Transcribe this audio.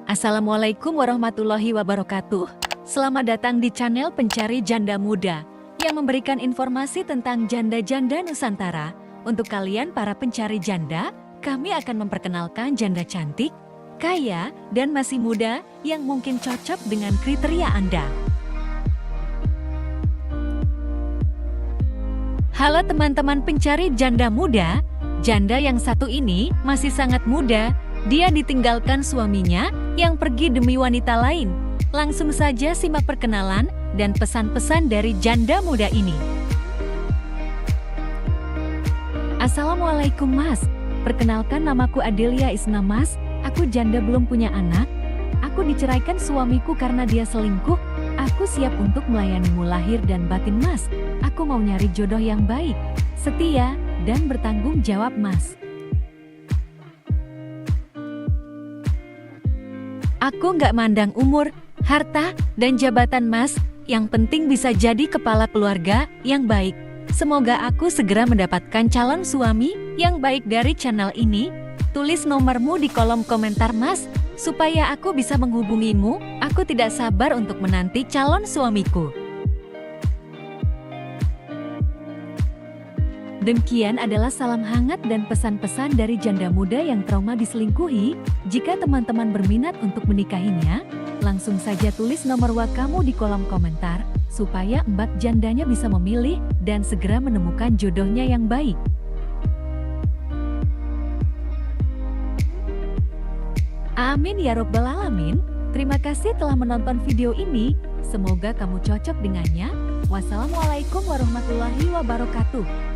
Assalamualaikum warahmatullahi wabarakatuh. Selamat datang di channel Pencari Janda Muda yang memberikan informasi tentang janda-janda Nusantara. Untuk kalian para pencari janda, kami akan memperkenalkan janda cantik, kaya, dan masih muda yang mungkin cocok dengan kriteria Anda. Halo teman-teman pencari janda muda, janda yang satu ini masih sangat muda. Dia ditinggalkan suaminya yang pergi demi wanita lain. Langsung saja simak perkenalan dan pesan-pesan dari janda muda ini. Assalamualaikum Mas, perkenalkan namaku Adelia Isna Mas. Aku janda belum punya anak. Aku diceraikan suamiku karena dia selingkuh. Aku siap untuk melayanimu lahir dan batin Mas. Aku mau nyari jodoh yang baik, setia, dan bertanggung jawab Mas. Aku nggak mandang umur, harta, dan jabatan Mas, yang penting bisa jadi kepala keluarga yang baik. Semoga aku segera mendapatkan calon suami yang baik dari channel ini. Tulis nomormu di kolom komentar Mas, supaya aku bisa menghubungimu. Aku tidak sabar untuk menanti calon suamiku. Demikian adalah salam hangat dan pesan-pesan dari janda muda yang trauma diselingkuhi. Jika teman-teman berminat untuk menikahinya, langsung saja tulis nomor WA kamu di kolom komentar, supaya mbak jandanya bisa memilih dan segera menemukan jodohnya yang baik. Amin ya robbal alamin. Terima kasih telah menonton video ini. Semoga kamu cocok dengannya. Wassalamualaikum warahmatullahi wabarakatuh.